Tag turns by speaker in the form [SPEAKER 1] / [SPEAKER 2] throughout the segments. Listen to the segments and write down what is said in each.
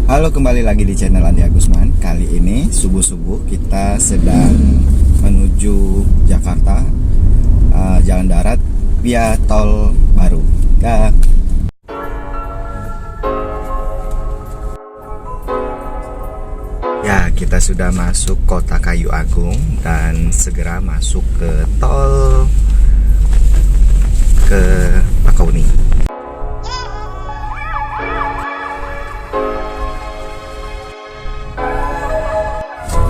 [SPEAKER 1] Halo, kembali lagi di channel Andi Agusman. Kali ini subuh-subuh kita sedang menuju Jakarta, jalan darat via tol baru. Ya, kita sudah masuk kota Kayu Agung dan segera masuk ke tol ke Bakahuni.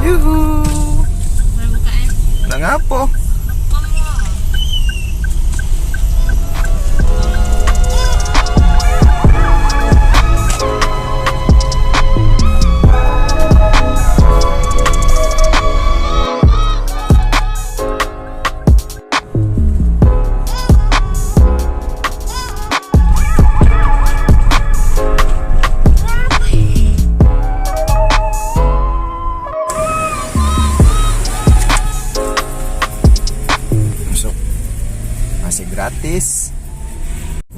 [SPEAKER 1] Yuhu. Nggak ngapo. Masih gratis.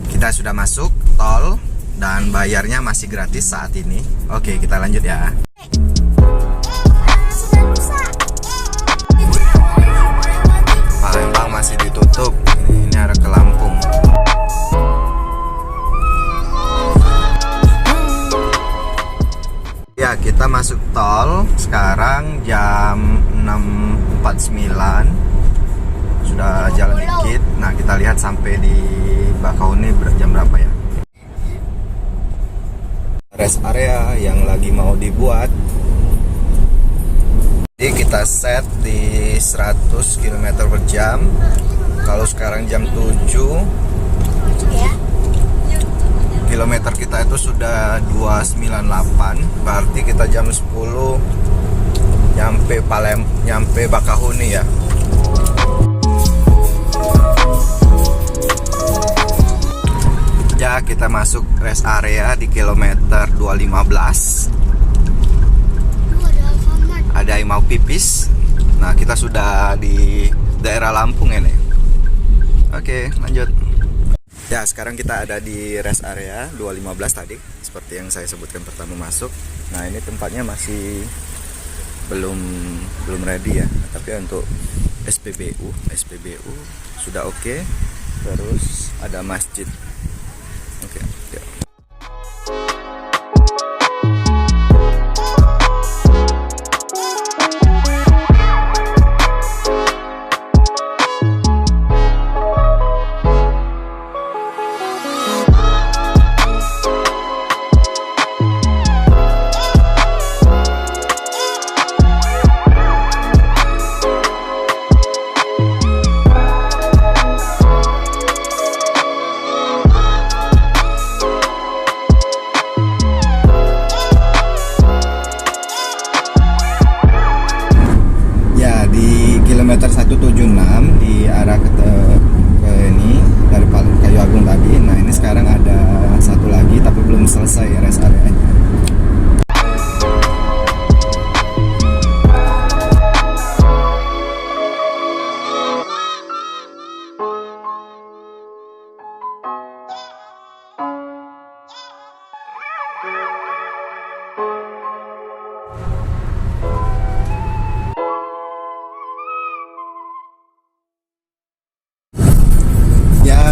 [SPEAKER 1] Kita sudah masuk tol dan bayarnya masih gratis saat ini. Oke, kita lanjut ya. Palembang masih ditutup. Ini arah ke Lampung. Ya, kita masuk tol sekarang jam 6.49. Sudah jalan dikit. Nah, kita lihat sampai di Bakahuni jam berapa ya. Rest area yang lagi mau dibuat. Jadi kita set di 100 km per jam. Kalau sekarang jam 7, kilometer kita itu sudah 298. Berarti kita jam 10 nyampe Bakahuni ya. Ya, kita masuk rest area di kilometer 215. Ada yang mau pipis. Nah, kita sudah di daerah Lampung ini. Oke, lanjut. Ya, sekarang kita ada di rest area 215 tadi, seperti yang saya sebutkan pertama masuk. Nah, ini tempatnya masih belum ready ya. Tapi untuk SPBU sudah oke. Terus ada masjid. Oke, ya. Kilometer 176 di arah ke ini dari Kayu Agung tadi. Nah, ini sekarang ada satu lagi tapi belum selesai rest areanya.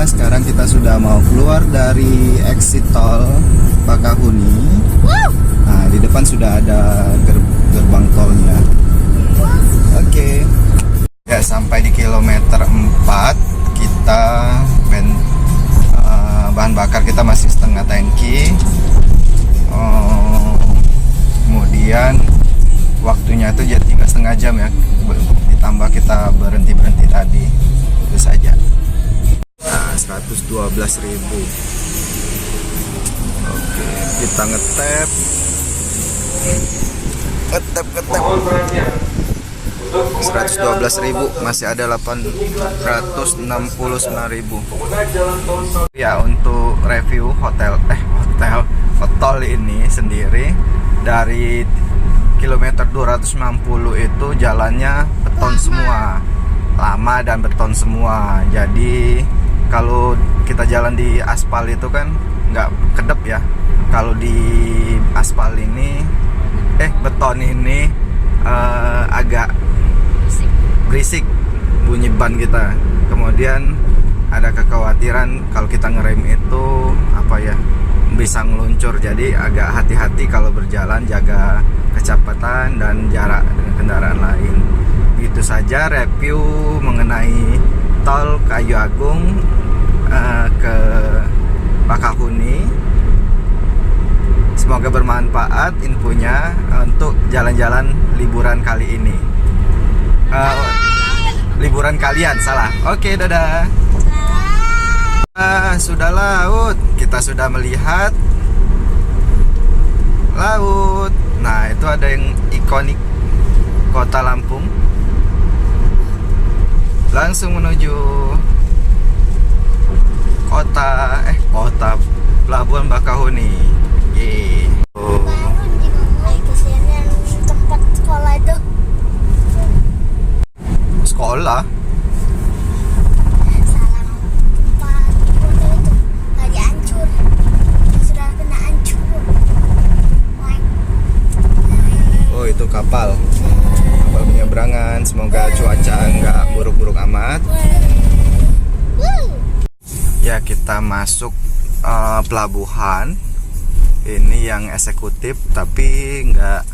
[SPEAKER 1] Sekarang kita sudah mau keluar dari exit tol Bakahuni. Nah, di depan sudah ada gerbang tolnya. Oke. Ya, sampai di kilometer 4 kita bahan bakar kita masih setengah tangki. Kemudian waktunya itu jadi tinggal setengah jam ya. Ditambah kita berhenti tadi. Itu saja. 112.000. Oke, kita ngetep 112.000, masih ada 869.000. Ya, untuk review hotel ini sendiri, dari kilometer 290 itu jalannya beton semua, lama dan beton semua. Jadi kalau kita jalan di aspal itu kan nggak kedap ya. Kalau di aspal ini, beton ini agak berisik bunyi ban kita. Kemudian ada kekhawatiran kalau kita ngerem itu bisa ngeluncur. Jadi agak hati-hati kalau berjalan, jaga kecepatan dan jarak dengan kendaraan lain. Itu saja review mengenai tol Kayu Agung ke Bakahuni. Semoga bermanfaat infonya untuk jalan-jalan liburan kali ini. Liburan kalian, salah. Oke, dadah. Sudah laut, kita sudah melihat laut. Nah, itu ada yang ikonik kota Lampung. Langsung menuju kota Pelabuhan Bakahuni. Yeay.
[SPEAKER 2] Tempat sekolah itu.
[SPEAKER 1] Sekolah? Itu kapal penyeberangan. Semoga cuaca nggak buruk-buruk amat ya. Kita masuk pelabuhan ini yang eksekutif, tapi nggak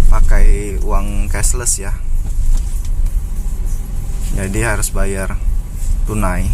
[SPEAKER 1] pakai uang cashless ya, jadi harus bayar tunai.